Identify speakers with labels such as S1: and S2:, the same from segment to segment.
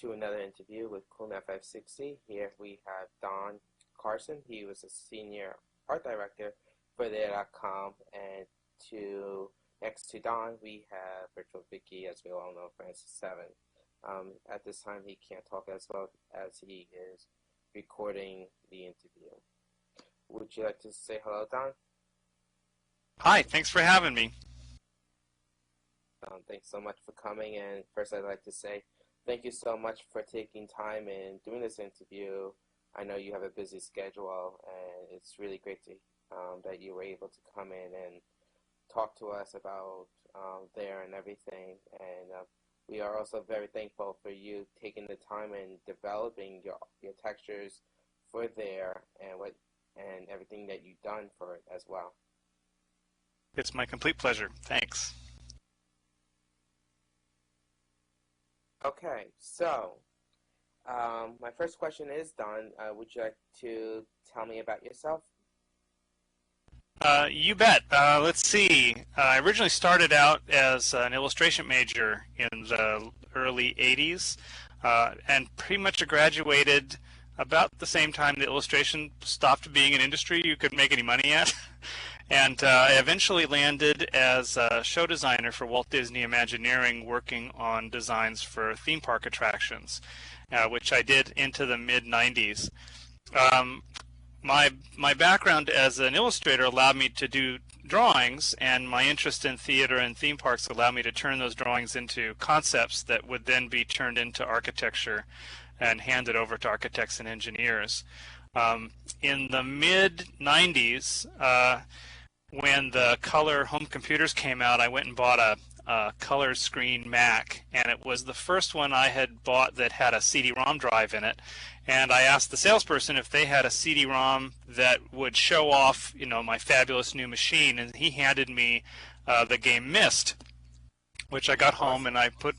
S1: to another interview with Coolnet 560. Here we have Don Carson. He was a senior art director for there.com, and next to Don we have Virtual Vicky, as we all know, Francis 7. At this time he can't talk as well as he is recording the interview. Would you like to say hello, Don?
S2: Hi, thanks for having me.
S1: Thanks so much for coming, and first I'd like to say thank you so much for taking time and doing this interview. I know you have a busy schedule, and it's really great to, that you were able to come in and talk to us about there and everything. And we are also very thankful for you taking the time and developing your textures for there and everything that you've done for it as well.
S2: It's my complete pleasure. Thanks.
S1: Okay, so my first question is, Don, would you like to tell me about yourself?
S2: You bet. Let's see. I originally started out as an illustration major in the early 80s and pretty much graduated about the same time the illustration stopped being an industry you could make any money at. And I eventually landed as a show designer for Walt Disney Imagineering, working on designs for theme park attractions, which I did into the mid-90s. My background as an illustrator allowed me to do drawings, and my interest in theater and theme parks allowed me to turn those drawings into concepts that would then be turned into architecture and handed over to architects and engineers. In the mid-90s, when the color home computers came out, I went and bought a color screen Mac, and it was the first one I had bought that had a CD-ROM drive in it. And I asked the salesperson if they had a CD-ROM that would show off, my fabulous new machine, and he handed me the game Myst, which I got home and I put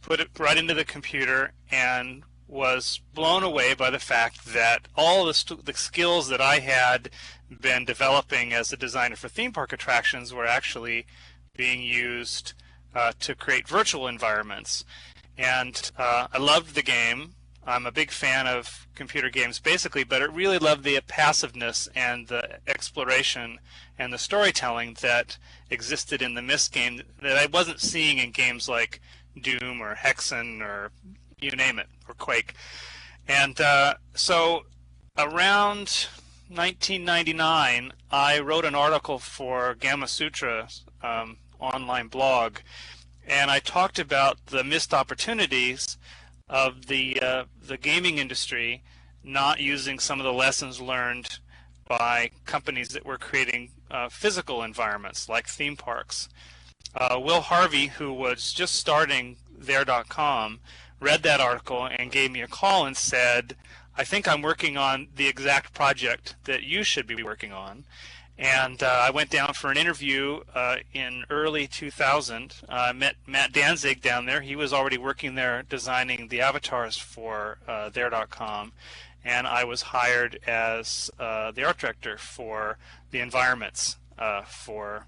S2: it right into the computer and was blown away by the fact that all the skills that I had been developing as a designer for theme park attractions were actually being used to create virtual environments. And I loved the game. I'm a big fan of computer games basically, but I really loved the passiveness and the exploration and the storytelling that existed in the Myst game that I wasn't seeing in games like Doom or Hexen or you name it, or Quake. And so around 1999, I wrote an article for Gamma Sutra online blog, and I talked about the missed opportunities of the gaming industry not using some of the lessons learned by companies that were creating physical environments like theme parks. Will Harvey, who was just starting there.com, read that article and gave me a call and said, I think I'm working on the exact project that you should be working on. And I went down for an interview in early 2000. I met Matt Danzig down there. He was already working there designing the avatars for there.com. And I was hired as the art director for the environments for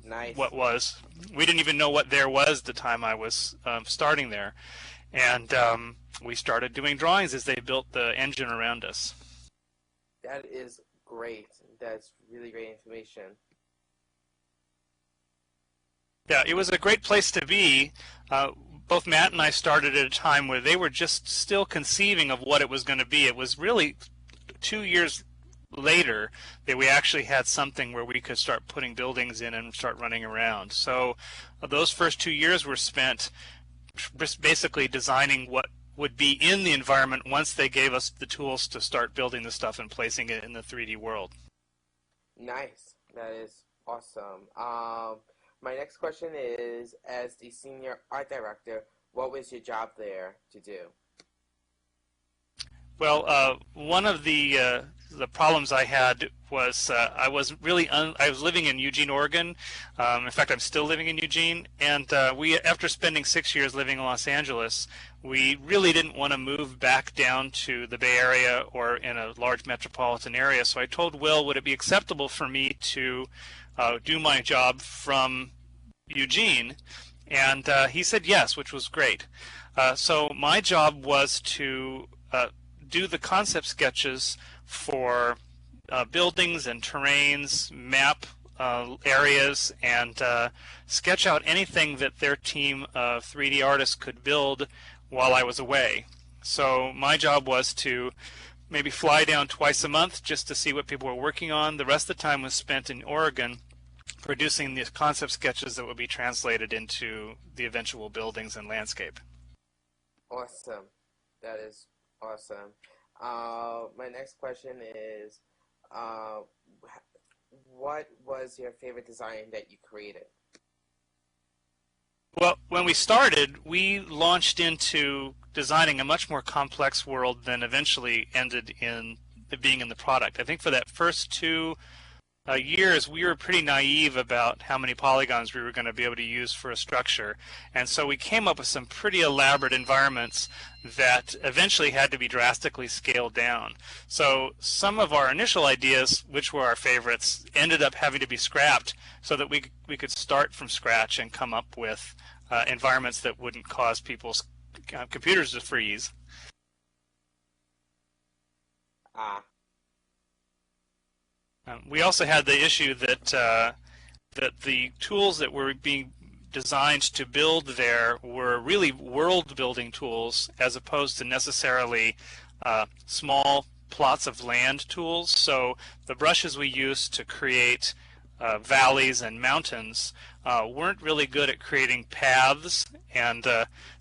S1: Nice.
S2: what was. We didn't even know what there was the time I was starting there. And we started doing drawings as they built the engine around us.
S1: That is great. That's really great information.
S2: Yeah, it was a great place to be. Both Matt and I started at a time where they were just still conceiving of what it was going to be. It was really 2 years later that we actually had something where we could start putting buildings in and start running around. So those first 2 years were spent basically designing what would be in the environment once they gave us the tools to start building the stuff and placing it in the 3D world.
S1: Nice. That is awesome. My next question is, as the senior art director, what was your job there to do?
S2: Well, one of the problems I had was I was living in Eugene, Oregon. In fact, I'm still living in Eugene, and after spending 6 years living in Los Angeles, we really didn't want to move back down to the Bay Area or in a large metropolitan area. So I told Will, would it be acceptable for me to do my job from Eugene? And he said yes, which was great. So my job was to do the concept sketches for buildings and terrains, map areas, and sketch out anything that their team of 3D artists could build while I was away. So my job was to maybe fly down twice a month just to see what people were working on. The rest of the time was spent in Oregon producing the concept sketches that would be translated into the eventual buildings and landscape.
S1: Awesome. That is awesome. My next question is, what was your favorite design that you created?
S2: Well, when we started, we launched into designing a much more complex world than eventually ended in being in the product. I think for that first 2 years, we were pretty naive about how many polygons we were going to be able to use for a structure. And so we came up with some pretty elaborate environments that eventually had to be drastically scaled down. So some of our initial ideas, which were our favorites, ended up having to be scrapped so that we could start from scratch and come up with environments that wouldn't cause people's computers to freeze. We also had the issue that that the tools that were being designed to build there were really world-building tools as opposed to necessarily small plots of land tools. So the brushes we used to create valleys and mountains weren't really good at creating paths, and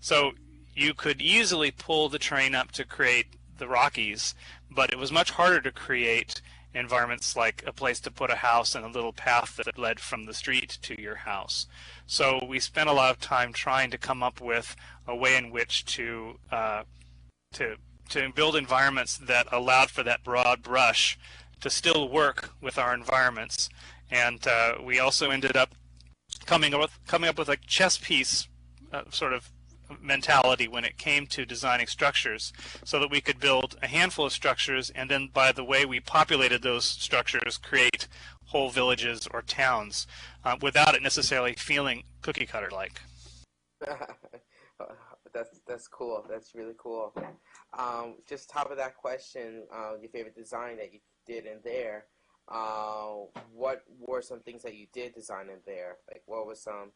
S2: so you could easily pull the terrain up to create the Rockies, but it was much harder to create environments like a place to put a house and a little path that led from the street to your house. So we spent a lot of time trying to come up with a way in which to build environments that allowed for that broad brush to still work with our environments. And we also ended up coming up with a chess piece sort of mentality when it came to designing structures, so that we could build a handful of structures, and then by the way we populated those structures, create whole villages or towns without it necessarily feeling cookie cutter like.
S1: That's cool. That's really cool. Just top of that question, your favorite design that you did in there. What were some things that you did design in there? Like, what was some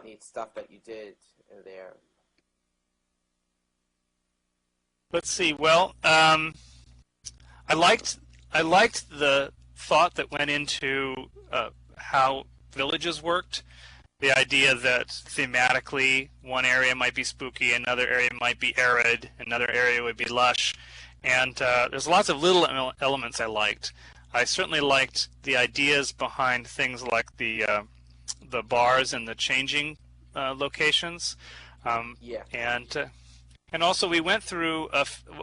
S1: neat stuff that you did in there?
S2: Let's see. Well, I liked the thought that went into how villages worked. The idea that thematically one area might be spooky, another area might be arid, another area would be lush, and there's lots of little elements I liked. I certainly liked the ideas behind things like the bars and the changing locations.
S1: Yeah.
S2: And also we went through,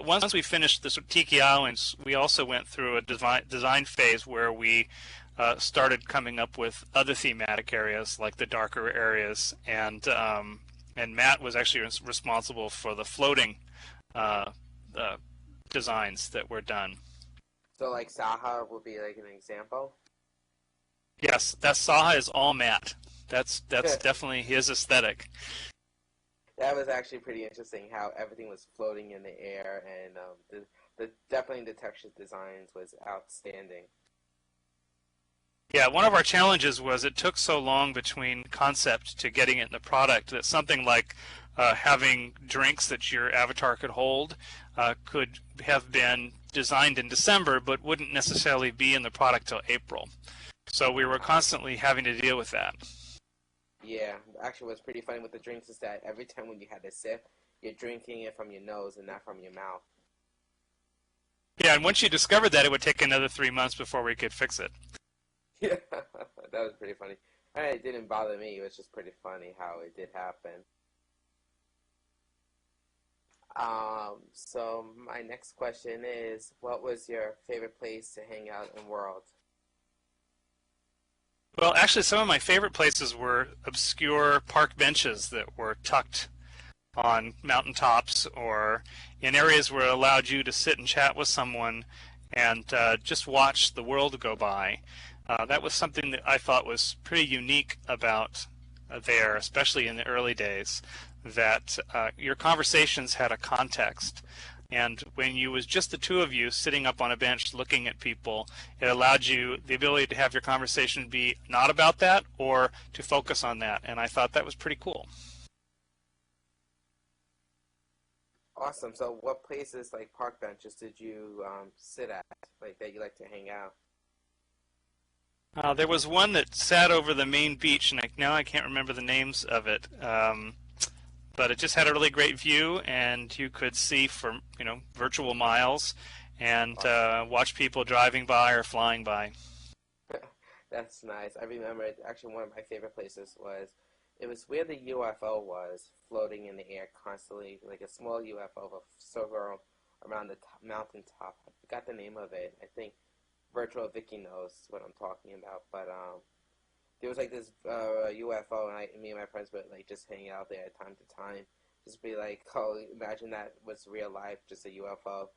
S2: once we finished the Tiki Islands, we also went through a design phase where we started coming up with other thematic areas like the darker areas, and Matt was actually responsible for the floating designs that were done.
S1: So like Saha would be like an example?
S2: Yes, that Saha is all Matt. That's definitely his aesthetic.
S1: That was actually pretty interesting how everything was floating in the air, and definitely the texture designs was outstanding.
S2: Yeah, one of our challenges was it took so long between concept to getting it in the product that something like having drinks that your avatar could hold could have been designed in December but wouldn't necessarily be in the product till April. So we were constantly having to deal with that.
S1: Yeah, actually what's pretty funny with the drinks is that every time when you had a sip, you're drinking it from your nose and not from your mouth.
S2: Yeah, and once you discovered that, it would take another 3 months before we could fix it.
S1: Yeah, that was pretty funny. It didn't bother me, it was just pretty funny how it did happen. So my next question is, what was your favorite place to hang out in World?
S2: Well, actually, some of my favorite places were obscure park benches that were tucked on mountaintops or in areas where it allowed you to sit and chat with someone and just watch the world go by. That was something that I thought was pretty unique about there, especially in the early days, that your conversations had a context. And when you was just the two of you sitting up on a bench looking at people, it allowed you the ability to have your conversation be not about that or to focus on that. And I thought that was pretty cool.
S1: Awesome. So what places like park benches did you sit at, like that you like to hang out?
S2: There was one that sat over the main beach, and now I can't remember the names of it. But it just had a really great view, and you could see for virtual miles, and
S1: Awesome.
S2: watch people driving by or flying by.
S1: That's nice. I remember it, actually one of my favorite places was it was where the UFO was floating in the air constantly, like a small UFO circle around the mountain top. I forgot the name of it. I think Virtual Vicky knows what I'm talking about, but there was like this UFO, and me and my friends would like just hang out there time to time, just be like, oh, imagine that was real life, just a UFO,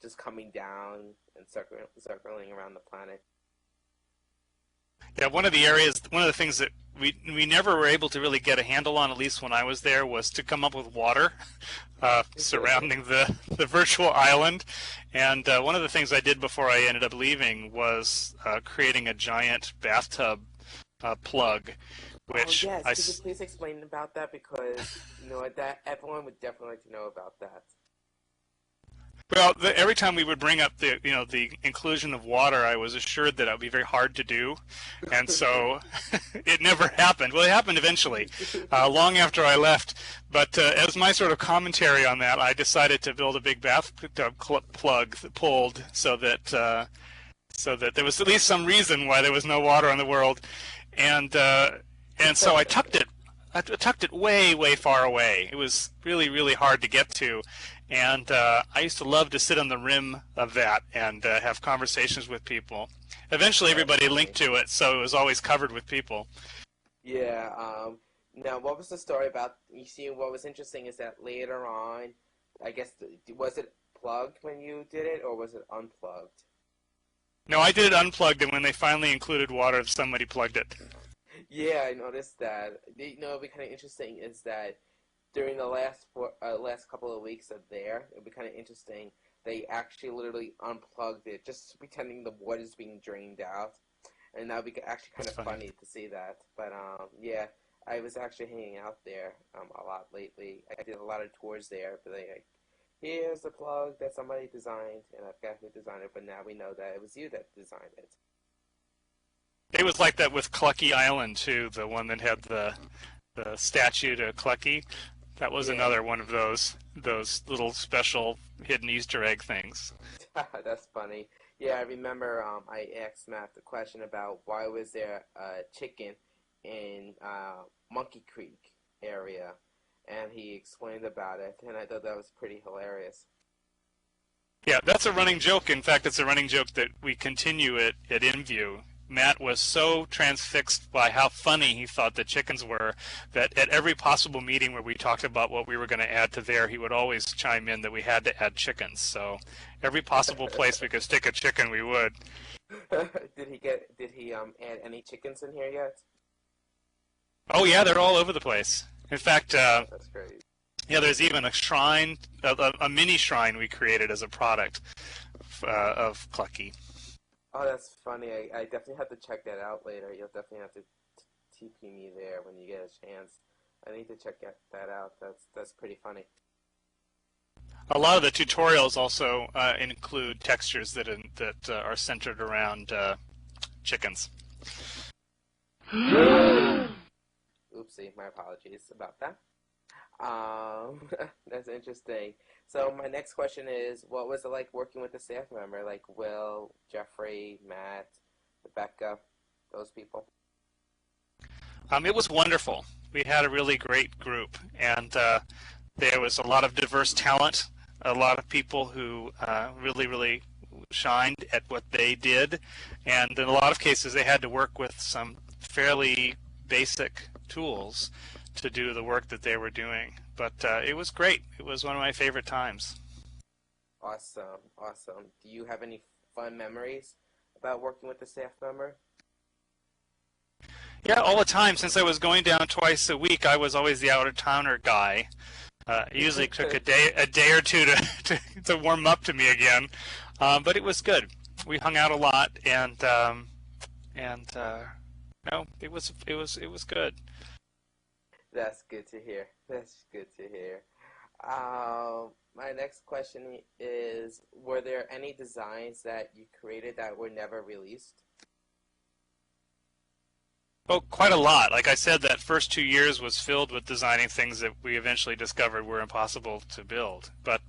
S1: just coming down and circling around the planet.
S2: Yeah, one of the things that we never were able to really get a handle on, at least when I was there, was to come up with water surrounding the virtual island. And one of the things I did before I ended up leaving was creating a giant bathtub plug,
S1: Oh
S2: which
S1: yes, could you please explain about that, because that everyone would definitely like to know about that.
S2: well, every time we would bring up the inclusion of water, I was assured that it would be very hard to do, and so it never happened. Well, it happened eventually, long after I left. But as my sort of commentary on that, I decided to build a big bathtub plug that pulled so that there was at least some reason why there was no water in the world, and so I tucked it. I tucked it way, way far away. It was really, really hard to get to. And I used to love to sit on the rim of that and have conversations with people. Eventually,
S1: Oh, that's
S2: everybody
S1: funny.
S2: linked to it, so it was always covered with people.
S1: Yeah. Now, what was the story about? You see, what was interesting is that later on, I guess, was it plugged when you did it, or was it unplugged?
S2: No, I did it unplugged, and when they finally included water, somebody plugged it.
S1: Yeah, I noticed that. It'd be kind of interesting is that during the last couple of weeks of there, it'd be kind of interesting. They actually literally unplugged it, just pretending the water's being drained out, and that'd be actually kind
S2: That's
S1: of
S2: funny.
S1: funny to see that. But yeah, I was actually hanging out there a lot lately. I did a lot of tours there, but like, here's the plug that somebody designed, and I forgot who designed it, but now we know that it was you that designed it.
S2: It was like that with Clucky Island, too, the one that had the statue to Clucky. That was
S1: Yeah,
S2: another one of those little special hidden Easter egg things.
S1: that's funny. Yeah, I remember I asked Matt the question about why was there a chicken in Monkey Creek area, and he explained about it, and I thought that was pretty hilarious.
S2: Yeah, that's a running joke. In fact, it's a running joke that we continue at IMVU. Matt was so transfixed by how funny he thought the chickens were that at every possible meeting where we talked about what we were going to add to there, he would always chime in that we had to add chickens. So every possible place we could stick a chicken, we would.
S1: Did he add any chickens in here yet?
S2: Oh yeah, they're all over the place. In fact,
S1: Oh, that's great.
S2: yeah, there's even a shrine, a mini shrine we created as a product of Clucky.
S1: Oh, that's funny. I definitely have to check that out later. You'll definitely have to TP me there when you get a chance. I need to check that out. That's pretty funny.
S2: A lot of the tutorials also include textures that are centered around chickens.
S1: Oopsie, my apologies about that. Um, that's interesting. So my next question is, what was it like working with a staff member like Will, Jeffrey, Matt, Rebecca, those people?
S2: It was wonderful. We had a really great group, and there was a lot of diverse talent, a lot of people who really, really shined at what they did, and in a lot of cases they had to work with some fairly basic tools to do the work that they were doing. But it was great. It was one of my favorite times.
S1: Awesome, awesome. Do you have any fun memories about working with a staff member?
S2: Yeah, all the time. Since I was going down twice a week, I was always the out-of-towner guy. It usually took a day or two to warm up to me again, but it was good. We hung out a lot, and no, it was good.
S1: That's good to hear. That's good to hear. My next question is, were there any designs that you created that were never released?
S2: Oh, quite a lot. Like I said, that first 2 years was filled with designing things that we eventually discovered were impossible to build. But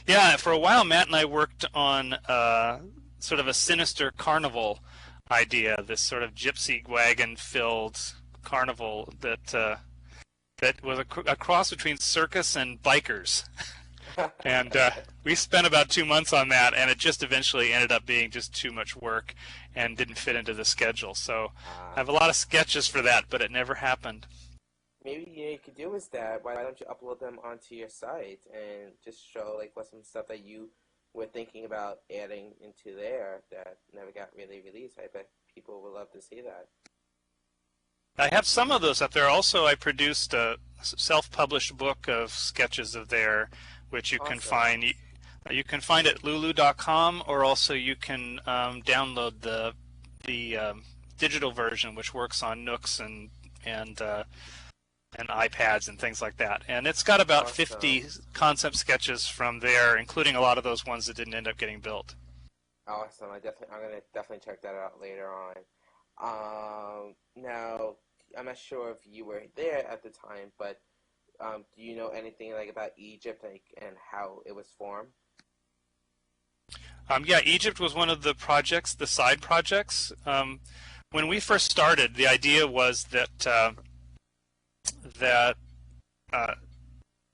S2: yeah, for a while, Matt and I worked on sort of a sinister carnival idea, this sort of gypsy wagon-filled carnival that was a cross between circus and bikers. And we spent about 2 months on that, and it just eventually ended up being just too much work and didn't fit into the schedule. So I have a lot of sketches for that, but it never happened.
S1: Maybe you could do is that. Why don't you upload them onto your site and just show like what some stuff that you were thinking about adding into there that never got really released? I bet people would love to see that.
S2: I have some of those up there. Also, I produced a self-published book of sketches of there, which you can
S1: Awesome.
S2: find. You can find at lulu.com, or also you can download the digital version, which works on Nooks and iPads and things like that. And it's got about 50
S1: Awesome.
S2: concept sketches from there, including a lot of those ones that didn't end up getting built.
S1: Awesome. I'm gonna definitely check that out later on. Now I'm not sure if you were there at the time, but do you know anything like about Egypt, like, and how it was formed?
S2: Yeah, Egypt was one of the projects, the side projects. When we first started, the idea was that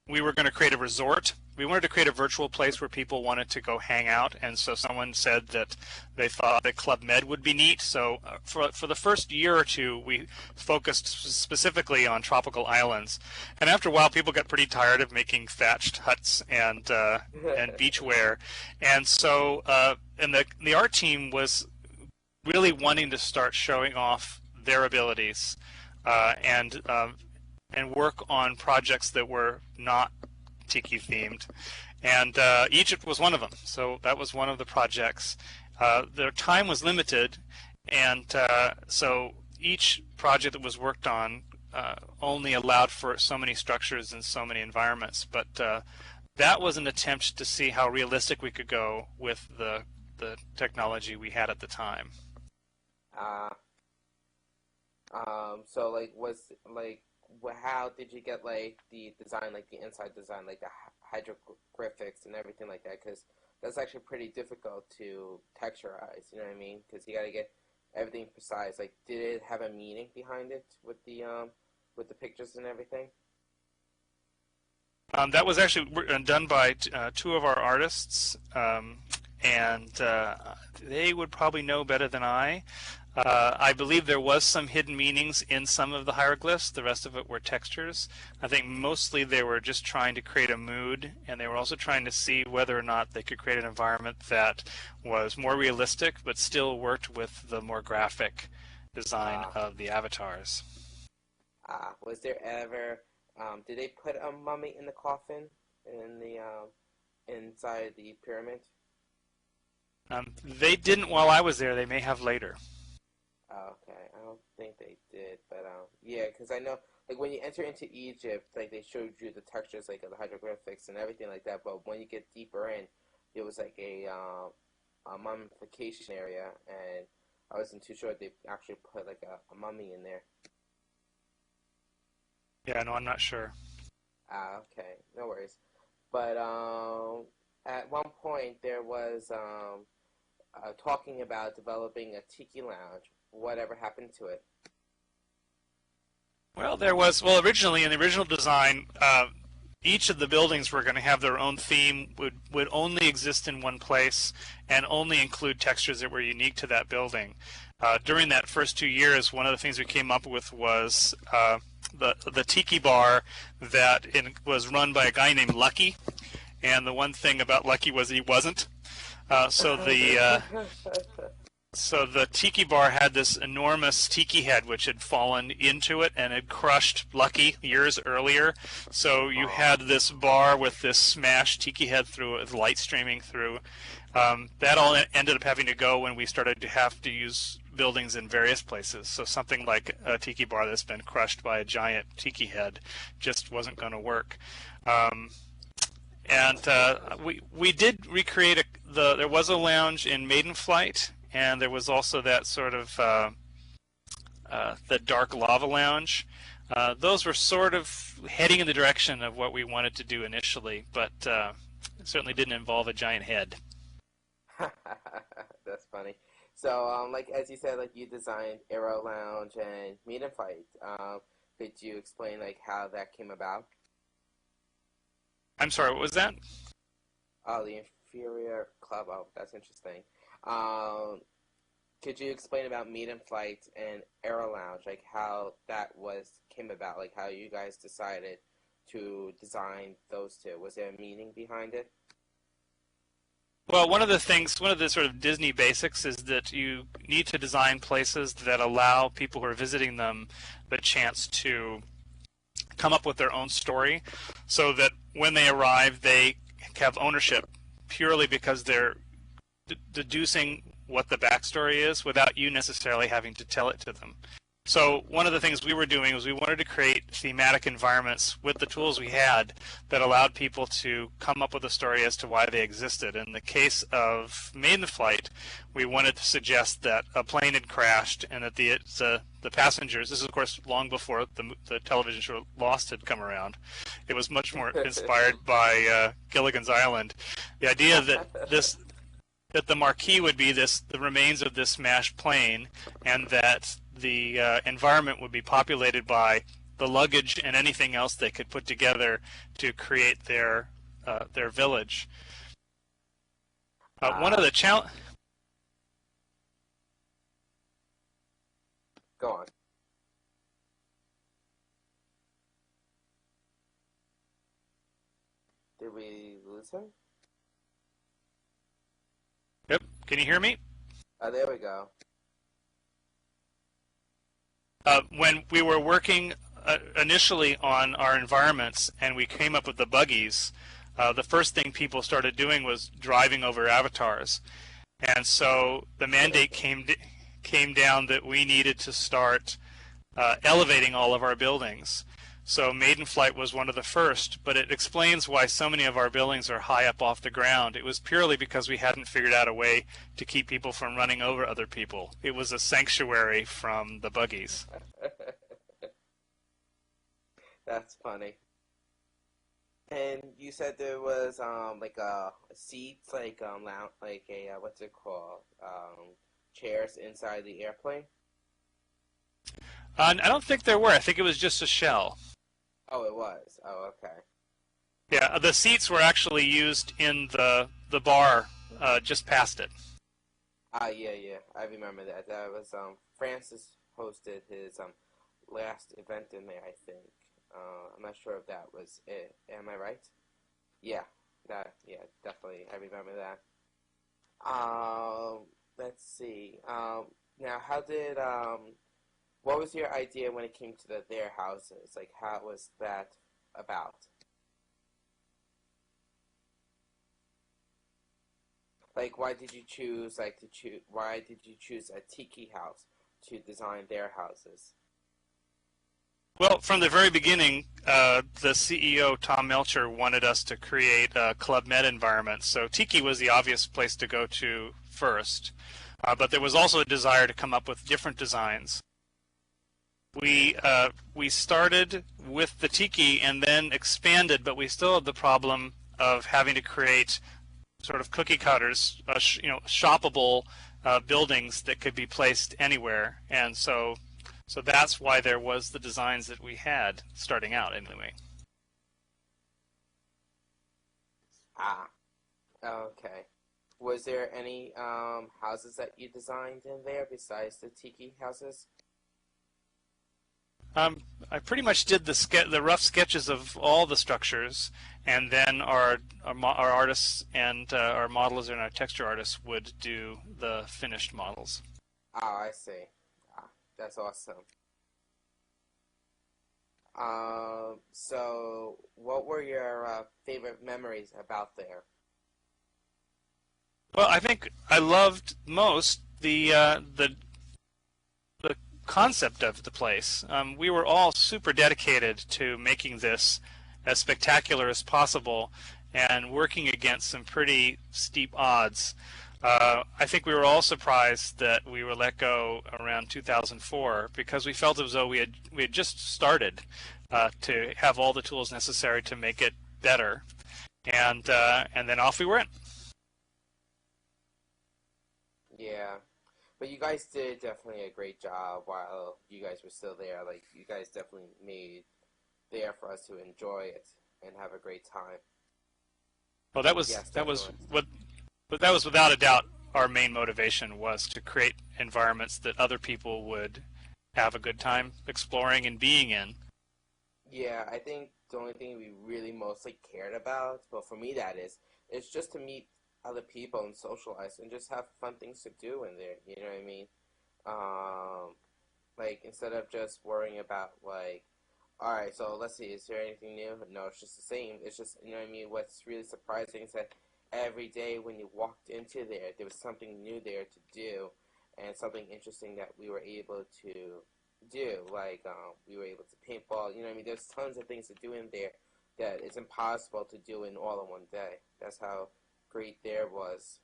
S2: we were going to create a resort. We wanted to create a virtual place where people wanted to go hang out, and so someone said that they thought that Club Med would be neat. So for the first year or two, we focused specifically on tropical islands, and after a while, people got pretty tired of making thatched huts and beachwear, and so and the art team was really wanting to start showing off their abilities and work on projects that were not tiki themed, and Egypt was one of them. So that was one of the projects. Their time was limited, and so each project that was worked on only allowed for so many structures and so many environments. But that was an attempt to see how realistic we could go with the technology we had at the time.
S1: Uh, so like how did you get like the design, like the inside design, like the hieroglyphics and everything like that? Because that's actually pretty difficult to texturize. You know what I mean? Because you got to get everything precise. Like, did it have a meaning behind it with the pictures and everything?
S2: That was actually done by two of our artists, and they would probably know better than I. I believe there was some hidden meanings in some of the hieroglyphs. The rest of it were textures. I think mostly they were just trying to create a mood, and they were also trying to see whether or not they could create an environment that was more realistic but still worked with the more graphic design of the avatars.
S1: Was there ever did they put a mummy in the coffin in the inside the pyramid?
S2: They didn't while I was there. They may have later.
S1: Oh, okay, I don't think they did, but yeah, because I know like when you enter into Egypt, like they showed you the textures like of the hieroglyphics and everything like that. But when you get deeper in, it was like a mummification area, and I wasn't too sure if they actually put like a mummy in there.
S2: Yeah, no, I'm not sure.
S1: Okay, no worries. But at one point there was talking about developing a tiki lounge. Whatever happened to it?
S2: Well, originally in the original design, each of the buildings were going to have their own theme, would only exist in one place, and only include textures that were unique to that building. During that first 2 years, one of the things we came up with was the tiki bar that was run by a guy named Lucky, and the one thing about Lucky was he wasn't. So So the tiki bar had this enormous tiki head which had fallen into it and had crushed Lucky years earlier. So you
S1: Oh,
S2: had this bar with this smashed tiki head through it, with light streaming through. That all ended up having to go when we started to have to use buildings in various places. So something like a tiki bar that's been crushed by a giant tiki head just wasn't going to work. Um, and we did recreate there was a lounge in Maiden Flight, and there was also that sort of the dark lava lounge. Those were sort of heading in the direction of what we wanted to do initially, but it certainly didn't involve a giant head.
S1: that's funny. So, like as you said, like you designed Aero Lounge and Meet and Fight. Could you explain like how that came about?
S2: I'm sorry, what was that?
S1: Oh, the inferior club. Oh, that's interesting. Um, could you explain about Meet and Flight and Aero Lounge, like how that was came about, like how you guys decided to design those two? Was there a meaning behind it?
S2: Well, one of the sort of Disney basics is that you need to design places that allow people who are visiting them the chance to come up with their own story, so that when they arrive, they have ownership purely because they're deducing what the backstory is without you necessarily having to tell it to them. So one of the things we were doing was we wanted to create thematic environments with the tools we had that allowed people to come up with a story as to why they existed. In the case of Maiden Flight, we wanted to suggest that a plane had crashed and that the passengers, this is of course long before the television show Lost had come around. It was much more inspired by Gilligan's Island. The idea that the marquee would be the remains of this smashed plane, and that the environment would be populated by the luggage and anything else they could put together to create their village. One of
S1: uh,
S2: the
S1: Go on. Did we lose him?
S2: Yep, can you hear me?
S1: Oh, there we go.
S2: When we were working initially on our environments and we came up with the buggies, the first thing people started doing was driving over avatars. And so the mandate came down that we needed to start elevating all of our buildings. So Maiden Flight was one of the first, but it explains why so many of our buildings are high up off the ground. It was purely because we hadn't figured out a way to keep people from running over other people. It was a sanctuary from the buggies.
S1: That's funny. And you said there was like seats, like lounge, like a what's it called? Chairs inside the airplane.
S2: I don't think there were. I think it was just a shell.
S1: Oh, it was. Oh, okay.
S2: Yeah, the seats were actually used in the bar just past it.
S1: Ah, yeah, yeah. I remember that. That was Francis hosted his last event in there, I think. I'm not sure if that was it. Am I right? Yeah. That yeah, definitely. I remember that. Let's see. Now how did what was your idea when it came to their houses? Like how was that about? Like why did you choose why did you choose a tiki house to design their houses?
S2: Well, from the very beginning, the CEO, Tom Melcher, wanted us to create a Club Med environment. So Tiki was the obvious place to go to first. But there was also a desire to come up with different designs. We started with the Tiki and then expanded, but we still had the problem of having to create sort of cookie cutters, shoppable buildings that could be placed anywhere. And so that's why there was the designs that we had starting out anyway.
S1: Ah, okay. Was there any houses that you designed in there besides the tiki houses?
S2: I pretty much did the rough sketches of all the structures, and then our artists and our modelers and our texture artists would do the finished models.
S1: Oh, I see. Ah, that's awesome. So what were your favorite memories about there?
S2: Well, I think I loved most the concept of the place. We were all super dedicated to making this as spectacular as possible and working against some pretty steep odds. I think we were all surprised that we were let go around 2004 because we felt as though we had just started to have all the tools necessary to make it better, and then off we went.
S1: Yeah, but you guys did definitely a great job while you guys were still there. Like, you guys definitely made there for us to enjoy it and have a great time.
S2: Well, that was
S1: Yes,
S2: that was
S1: definitely.
S2: what but that was without a doubt our main motivation, was to create environments that other people would have a good time exploring and being in.
S1: Yeah, I think the only thing we really mostly cared about, well, for me that is just to meet other people and socialize and just have fun things to do in there. You know what I mean? Um, like, instead of just worrying about, like, all right, so let's see, is there anything new? No, it's just the same. It's just, you know what I mean? What's really surprising is that every day when you walked into there, there was something new there to do and something interesting that we were able to do. Like, we were able to paintball. You know what I mean? There's tons of things to do in there that it's impossible to do in all in one day. That's how great there was.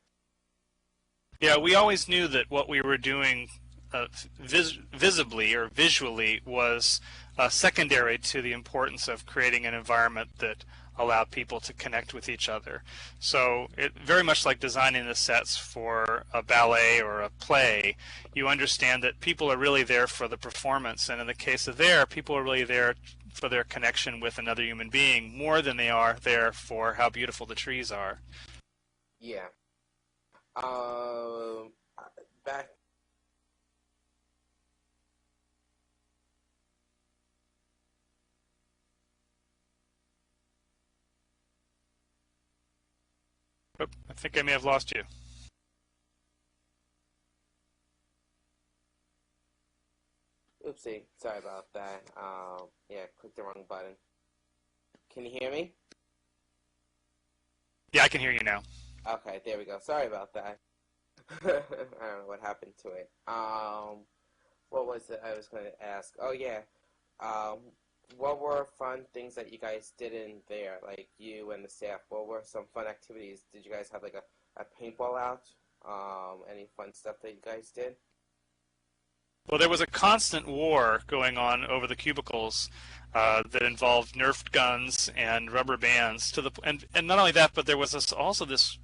S2: Yeah, we always knew that what we were doing visibly or visually was secondary to the importance of creating an environment that allowed people to connect with each other. So it very much like designing the sets for a ballet or a play, you understand that people are really there for the performance, and in the case of there, people are really there for their connection with another human being more than they are there for how beautiful the trees are.
S1: Yeah. Um, back.
S2: Oh, I think I may have lost you.
S1: Oopsie. Sorry about that. Yeah, clicked the wrong button. Can you hear me?
S2: Yeah, I can hear you now.
S1: Okay, there we go. Sorry about that. I don't know what happened to it. What was it I was going to ask? Oh yeah. Um, what were fun things that you guys did in there? Like, you and the staff. What were some fun activities? Did you guys have like a paintball out? Any fun stuff that you guys did?
S2: Well, there was a constant war going on over the cubicles that involved Nerf guns and rubber bands. And not only that, but there was also this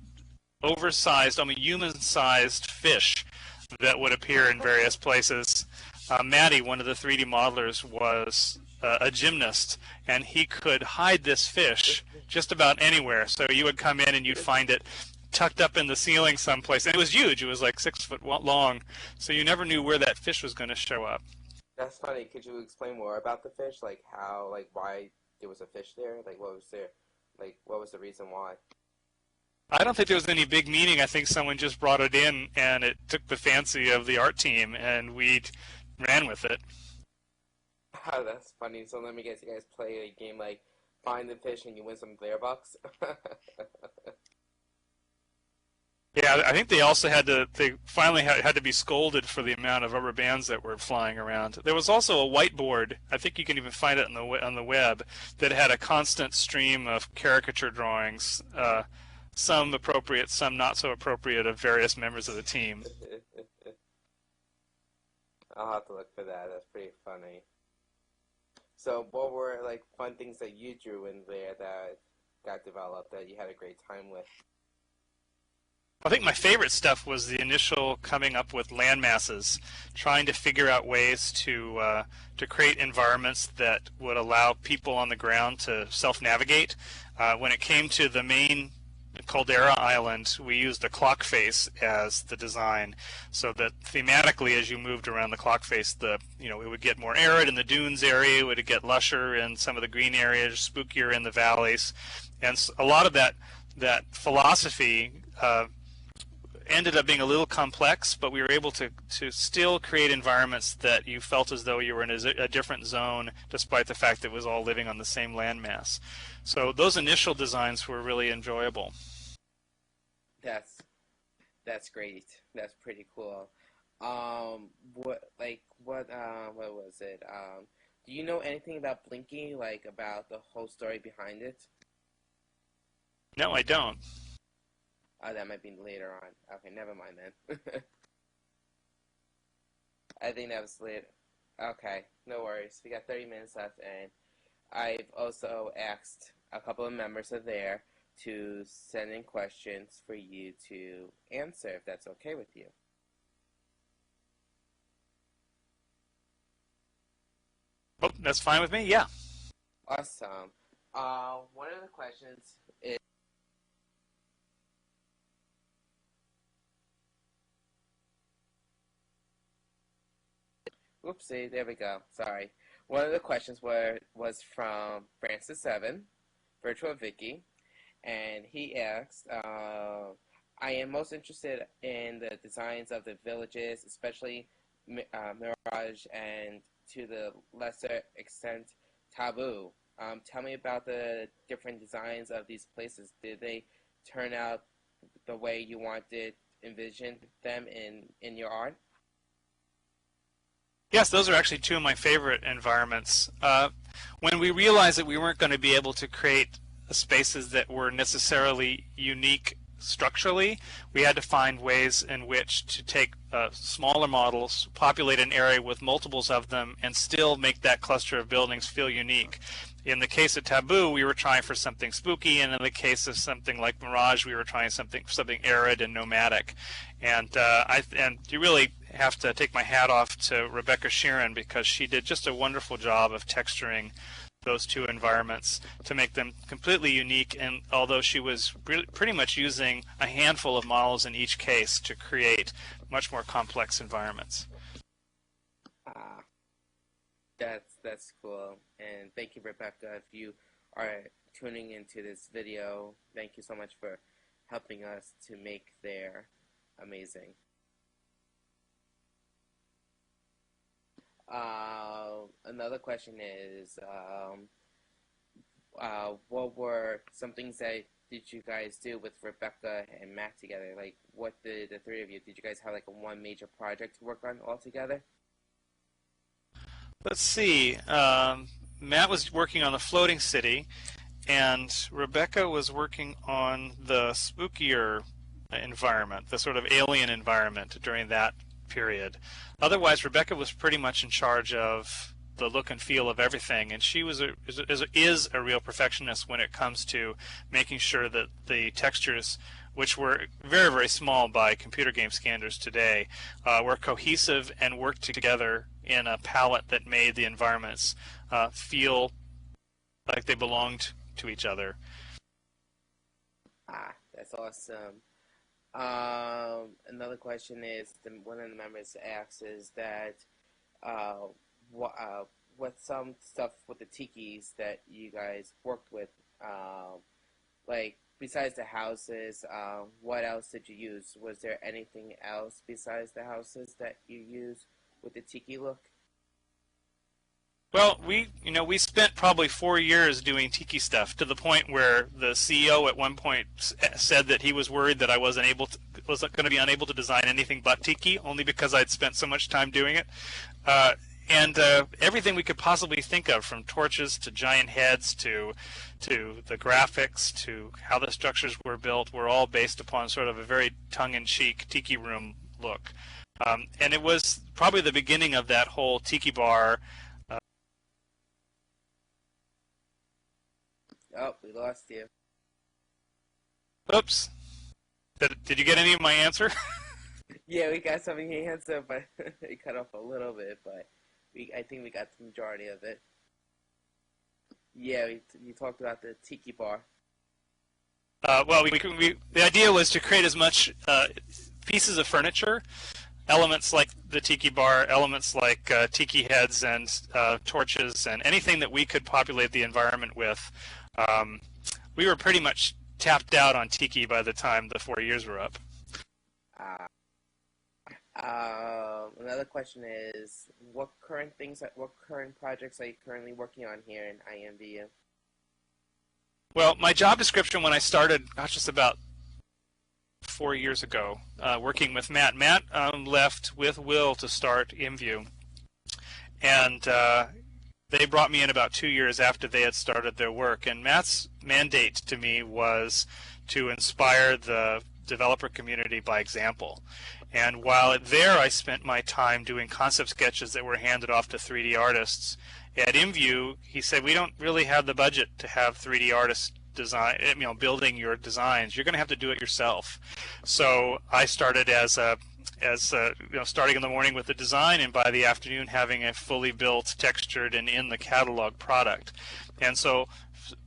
S2: oversized, I mean, human-sized fish that would appear in various places. Maddie, one of the 3D modelers, was a gymnast, and he could hide this fish just about anywhere. So you would come in and you'd find it tucked up in the ceiling someplace. And it was huge. It was like 6 foot long. So you never knew where that fish was going to show up.
S1: That's funny. Could you explain more about the fish? Like, how, like, why there was a fish there? Like, what was there? Like, what was the reason why?
S2: I don't think there was any big meeting. I think someone just brought it in, and it took the fancy of the art team, and we ran with it.
S1: Oh, that's funny. So let me guess, you guys play a game like Find the Fish and you win some Blair Bucks?
S2: Yeah, I think they also they finally had to be scolded for the amount of rubber bands that were flying around. There was also a whiteboard, I think you can even find it on the web, that had a constant stream of caricature drawings, some appropriate, some not so appropriate, of various members of the team.
S1: I'll have to look for that. That's pretty funny. So what were like fun things that you drew in there that got developed that you had a great time with?
S2: I think my favorite stuff was the initial coming up with land masses, trying to figure out ways to create environments that would allow people on the ground to self-navigate. When it came to the main Caldera Island, we used a clock face as the design, so that thematically, as you moved around the clock face, it would get more arid in the dunes area, it would get lusher in some of the green areas, spookier in the valleys, and a lot of that philosophy ended up being a little complex, but we were able to still create environments that you felt as though you were in a different zone, despite the fact that it was all living on the same landmass. So those initial designs were really enjoyable.
S1: That's great. That's pretty cool. What was it? Do you know anything about Blinky, like about the whole story behind it?
S2: No, I don't.
S1: That might be later on. Okay, never mind then. I think that was later. Okay, no worries. We got 30 minutes left, and I've also asked a couple of members of there to send in questions for you to answer, if that's okay with you.
S2: Oh, that's fine with me, yeah.
S1: Awesome. One of the questions is, oopsie, there we go. Sorry. One of the questions was from Francis Seven, Virtual Vicky, and he asked, I am most interested in the designs of the villages, especially Mirage and to the lesser extent Taboo. Tell me about the different designs of these places. Did they turn out the way you envisioned them in your art?
S2: Yes, those are actually two of my favorite environments. When we realized that we weren't going to be able to create spaces that were necessarily unique structurally, we had to find ways in which to take smaller models, populate an area with multiples of them, and still make that cluster of buildings feel unique. In the case of Taboo, we were trying for something spooky, and in the case of something like Mirage, we were trying something arid and nomadic. And you really have to take my hat off to Rebecca Sheeran, because she did just a wonderful job of texturing those two environments to make them completely unique, and although she was pretty much using a handful of models in each case to create much more complex environments.
S1: That's cool, and thank you, Rebecca. If you are tuning into this video, thank you so much for helping us to make their amazing. Another question is, what were some things that did you guys do with Rebecca and Matt together? Like, what did the three of you, did you guys have like one major project to work on all together?
S2: Let's see. Matt was working on the floating city, and Rebecca was working on the spookier environment, the sort of alien environment during that period. Otherwise, Rebecca was pretty much in charge of the look and feel of everything, and she is a real perfectionist when it comes to making sure that the textures, which were very, very small by computer game standards today, were cohesive and worked together in a palette that made the environments feel like they belonged to each other.
S1: That's awesome. Another question is, one of the members asks is that what some stuff with the tikis that you guys worked with, like besides the houses, what else did you use? Was there anything else besides the houses that you used with the tiki look?
S2: Well, we spent probably 4 years doing tiki stuff, to the point where the CEO at one point said that he was worried that I was going to be unable to design anything but tiki, only because I'd spent so much time doing it. And everything we could possibly think of, from torches to giant heads to the graphics to how the structures were built, were all based upon sort of a very tongue-in-cheek tiki room look. And it was probably the beginning of that whole tiki bar.
S1: Oh, we lost you.
S2: Oops. Did you get any of my answer?
S1: Yeah, we got some of your answer, but it cut off a little bit, but I think we got the majority of it. Yeah, you talked about the tiki bar.
S2: Well, the idea was to create as much pieces of furniture, elements like the tiki bar, elements like tiki heads and torches, and anything that we could populate the environment with. We were pretty much tapped out on tiki by the time the 4 years were up.
S1: Uh, Another question is, what current projects are you currently working on here in IMVU?
S2: Well, my job description when I started, just about 4 years ago, working with Matt. Matt left with Will to start IMVU, and they brought me in about 2 years after they had started their work. And Matt's mandate to me was to inspire the developer community by example. And while there I spent my time doing concept sketches that were handed off to 3D artists, at IMVU he said, we don't really have the budget to have 3D artists design, building your designs. You're going to have to do it yourself. So I started starting in the morning with the design, and by the afternoon having a fully built, textured, and in the catalog product. And so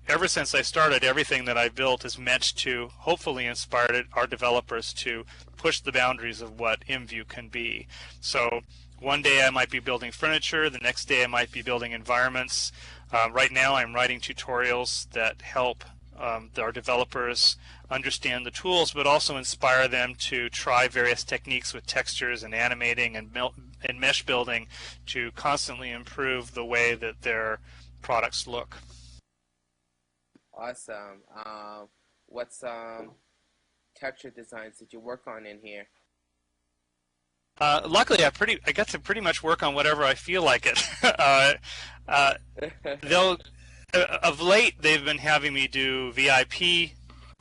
S2: ever since I started, everything that I built is meant to hopefully inspire our developers to push the boundaries of what IMVU can be. So one day I might be building furniture, the next day I might be building environments. Right now I'm writing tutorials that help our developers understand the tools, but also inspire them to try various techniques with textures and animating and mesh building to constantly improve the way that their products look.
S1: Awesome. What texture designs did you work on in here?
S2: Luckily, I get to pretty much work on whatever I feel like it. Of late, they've been having me do VIP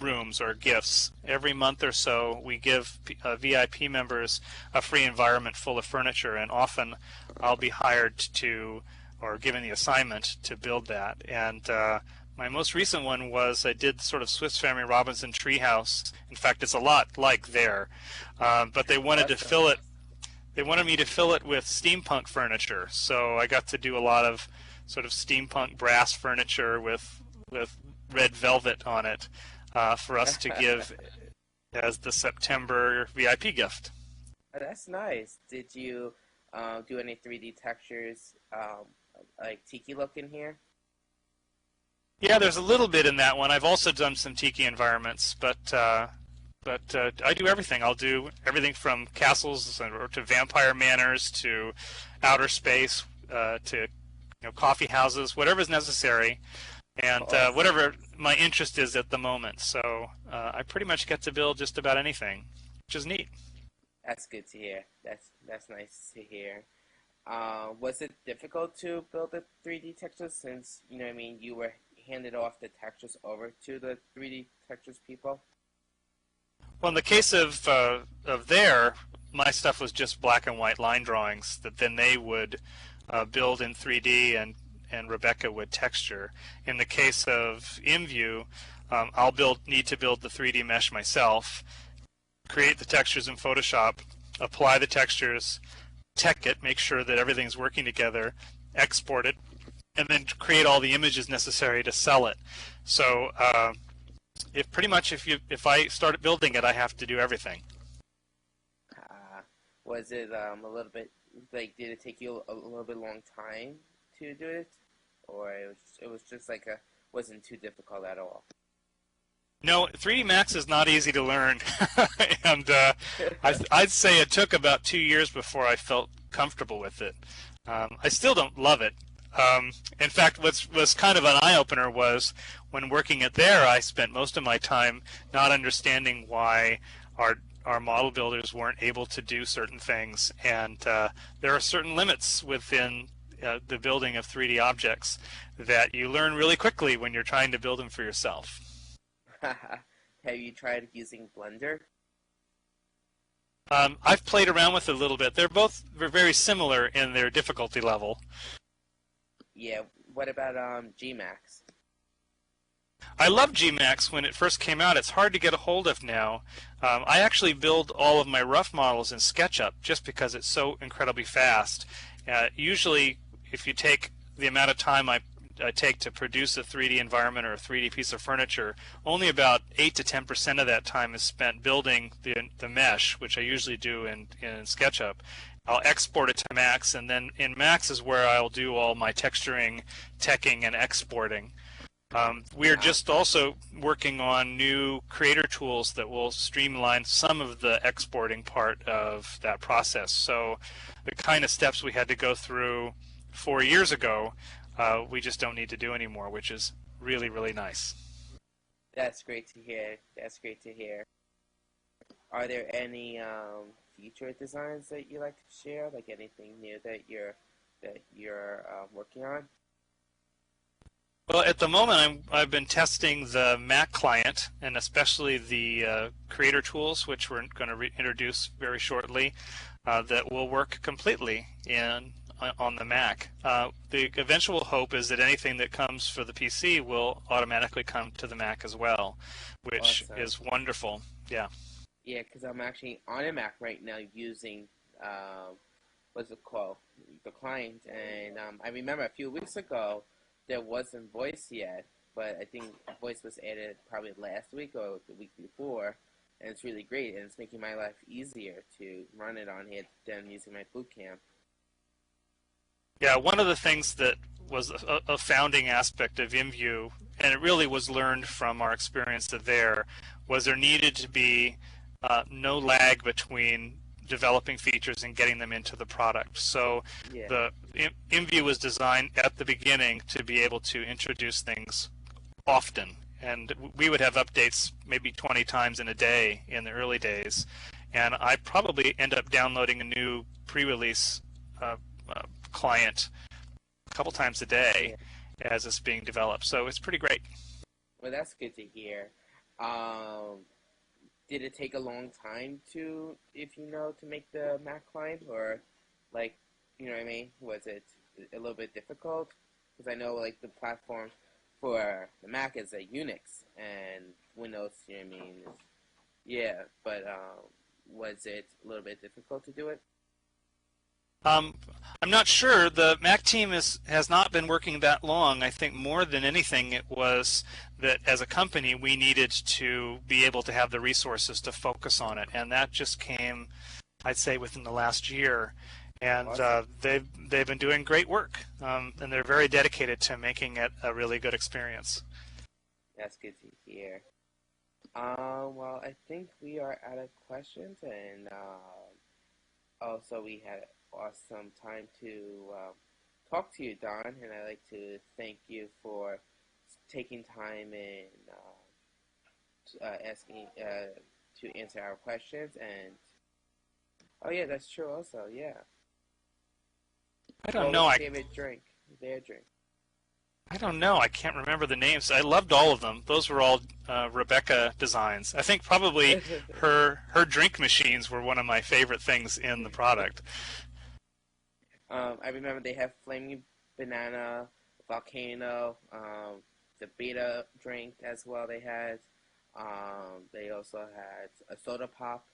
S2: rooms or gifts. Every month or so, we give VIP members a free environment full of furniture, and often I'll be hired to, or given the assignment to build that. And my most recent one was I did sort of Swiss Family Robinson treehouse. In fact, it's a lot like there, but they wanted to fill it. They wanted me to fill it with steampunk furniture, so I got to do a lot of sort of steampunk brass furniture with red velvet on it for us to give as the September VIP gift.
S1: Oh, that's nice. Did you do any 3D textures like tiki look in here?
S2: Yeah, there's a little bit in that one. I've also done some tiki environments, but I do everything. I'll do everything from castles to vampire manors to outer space to coffee houses, whatever's necessary, and whatever my interest is at the moment. So I pretty much get to build just about anything, which is neat.
S1: That's good to hear. That's nice to hear. Was it difficult to build the 3D textures since you were handed off the textures over to the 3D textures people?
S2: Well, in the case of my stuff was just black and white line drawings that then they would build in 3D and Rebecca would texture. In the case of IMVU, I'll need to build the 3D mesh myself, create the textures in Photoshop, apply the textures, tech it, make sure that everything's working together, export it, and then create all the images necessary to sell it. So if I started building it, I have to do everything.
S1: Was it a little bit did it take you a little bit long time to do it, or it was just wasn't too difficult at all?
S2: No, 3D Max is not easy to learn, and I'd say it took about 2 years before I felt comfortable with it. I still don't love it. In fact, what was kind of an eye-opener was when working at there, I spent most of my time not understanding why our model builders weren't able to do certain things, and there are certain limits within the building of 3D objects that you learn really quickly when you're trying to build them for yourself.
S1: Have you tried using Blender?
S2: I've played around with it a little bit. They're very similar in their difficulty level.
S1: Yeah, what about Gmax?
S2: I loved Gmax when it first came out. It's hard to get a hold of now. I actually build all of my rough models in SketchUp just because it's so incredibly fast. Usually, if you take the amount of time I take to produce a 3D environment or a 3D piece of furniture, only about 8 to 10% of that time is spent building the mesh, which I usually do in SketchUp. I'll export it to Max, and then in Max is where I'll do all my texturing, teching, and exporting. We are just also working on new creator tools that will streamline some of the exporting part of that process. So the kind of steps we had to go through 4 years ago, we just don't need to do anymore, which is really, really nice.
S1: That's great to hear. That's great to hear. Are there any feature designs that you like to share? Like anything new that you're working on?
S2: Well, at the moment, I've been testing the Mac client, and especially the creator tools, which we're going to introduce very shortly, that will work completely on the Mac. The eventual hope is that anything that comes for the PC will automatically come to the Mac as well, which
S1: Awesome.
S2: is wonderful. Yeah.
S1: Yeah, because I'm actually on a Mac right now using what's it called, the client, and I remember a few weeks ago there wasn't voice yet, but I think voice was added probably last week or the week before, and it's really great, and it's making my life easier to run it on here than using my boot camp.
S2: Yeah, one of the things that was a founding aspect of IMVU, and it really was learned from our experience there, was there needed to be no lag between developing features and getting them into the product. So
S1: Yeah.
S2: the IMVU was designed at the beginning to be able to introduce things often, and we would have updates maybe 20 times in a day in the early days, and I probably end up downloading a new pre-release client a couple times a day as it's being developed, so it's pretty great.
S1: Well, that's good to hear. Did it take a long time to, if you know, to make the Mac client, or like, you know what I mean? Was it a little bit difficult? Because I know like the platform for the Mac is a Unix, and Windows, you know what I mean? Yeah, but was it a little bit difficult to do it?
S2: I'm not sure. The Mac team has not been working that long. I think more than anything it was that as a company we needed to be able to have the resources to focus on it, and that just came, I'd say, within the last year. And
S1: Awesome.
S2: they've been doing great work, and they're very dedicated to making it a really good experience.
S1: That's good to hear. Well, I think we are out of questions, and also we had awesome time to talk to you, Don, and I'd like to thank you for taking time and asking to answer our questions. And oh yeah, that's true. Also, yeah.
S2: I don't
S1: What
S2: know.
S1: was your favorite drink? Their drink.
S2: I don't know. I can't remember the names. I loved all of them. Those were all Rebecca designs. I think probably her drink machines were one of my favorite things in the product.
S1: I remember they have flaming banana, volcano, the beta drink as well. They had. They also had a soda pop.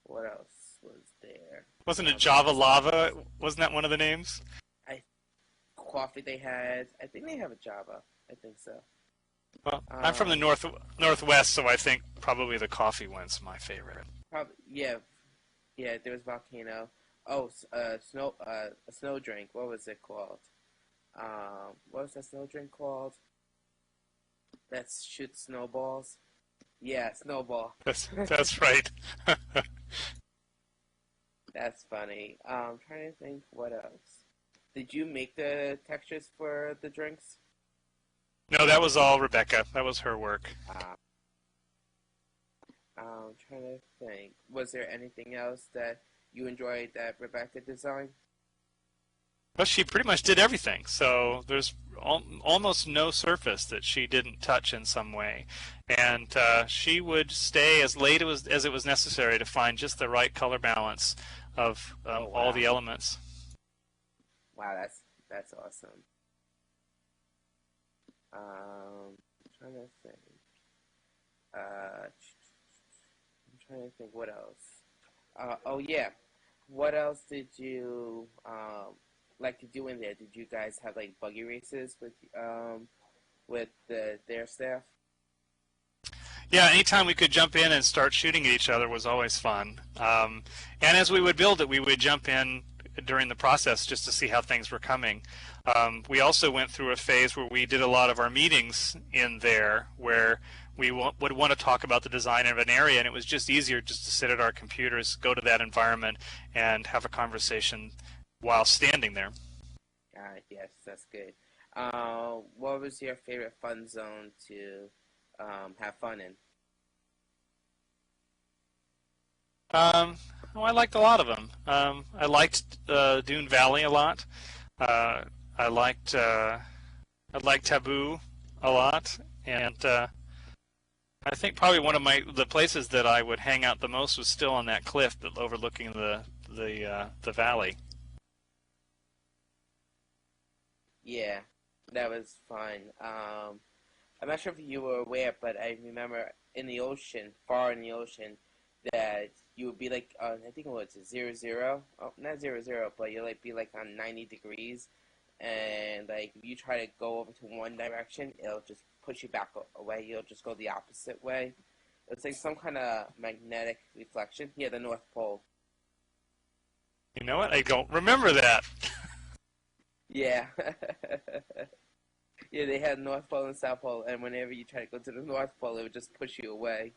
S1: What else was there?
S2: Wasn't it Java Lava? Wasn't that one of the names?
S1: I coffee they had. I think they have a Java. I think so.
S2: Well, I'm from the northwest, so I think probably the coffee one's my favorite.
S1: Probably yeah, yeah. There was volcano. Oh, a snow drink. What was it called? What was that snow drink called? That shoots snowballs. Yeah, snowball.
S2: That's right.
S1: That's funny. I'm trying to think what else. Did you make the textures for the drinks?
S2: No, that was all Rebecca. That was her work.
S1: I'm trying to think. Was there anything else that you enjoyed that Rebecca designed?
S2: Well, she pretty much did everything, so there's almost no surface that she didn't touch in some way. And she would stay as late as it was necessary to find just the right color balance of
S1: Oh, wow.
S2: all the elements.
S1: Wow, that's awesome. I'm trying to think. I'm trying to think what else. Oh yeah, what else did you like to do in there? Did you guys have like buggy races with their staff?
S2: Yeah, anytime we could jump in and start shooting at each other was always fun. And as we would build it, we would jump in during the process just to see how things were coming. We also went through a phase where we did a lot of our meetings in there where we would want to talk about the design of an area, and it was just easier just to sit at our computers, go to that environment, and have a conversation while standing there.
S1: Yes, that's good. What was your favorite fun zone to have fun in?
S2: Well, I liked a lot of them. I liked Dune Valley a lot. I liked Taboo a lot, and I think probably one of the places that I would hang out the most was still on that cliff that overlooking the valley.
S1: Yeah, that was fun. I'm not sure if you were aware, but I remember in the ocean, far in the ocean, that you would be like, I think it was 0, oh, not 0, but you'll like be like on 90 degrees, and like if you try to go over to one direction, it'll just push you back away. You'll just go the opposite way. It's like some kind of magnetic reflection. Yeah, the North Pole.
S2: You know what? I don't remember that.
S1: Yeah. Yeah, they had North Pole and South Pole, and whenever you try to go to the North Pole, it would just push you away.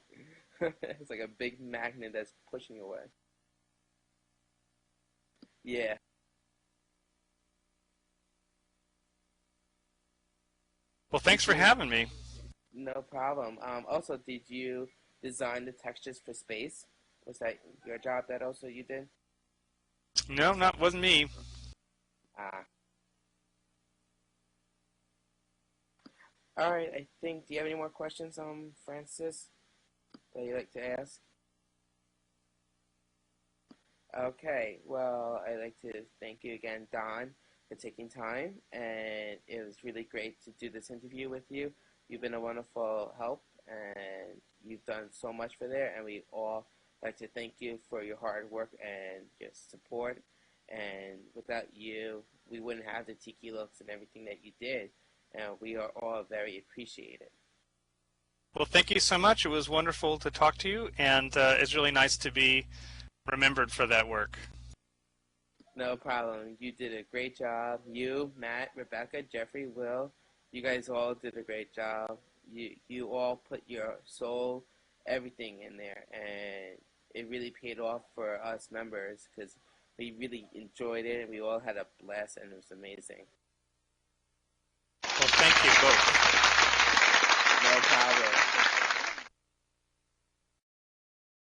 S1: It's like a big magnet that's pushing you away. Yeah.
S2: Well, thanks for having me.
S1: No problem. Also, did you design the textures for space? Was that your job that also you did?
S2: No, wasn't me.
S1: Ah. All right, I think, do you have any more questions, Francis, that you'd like to ask? Okay, well, I'd like to thank you again, Don, for taking time, and it was really great to do this interview with you. You've been a wonderful help, and you've done so much for there, and we all like to thank you for your hard work and your support, and without you, we wouldn't have the Tiki looks and everything that you did. And we are all very appreciated.
S2: Well, thank you so much. It was wonderful to talk to you, and it's really nice to be remembered for that work.
S1: No problem. You did a great job. You, Matt, Rebecca, Jeffrey, Will, you guys all did a great job. You all put your soul, everything in there, and it really paid off for us members because we really enjoyed it, and we all had a blast, and it was amazing.
S2: Well, thank you both.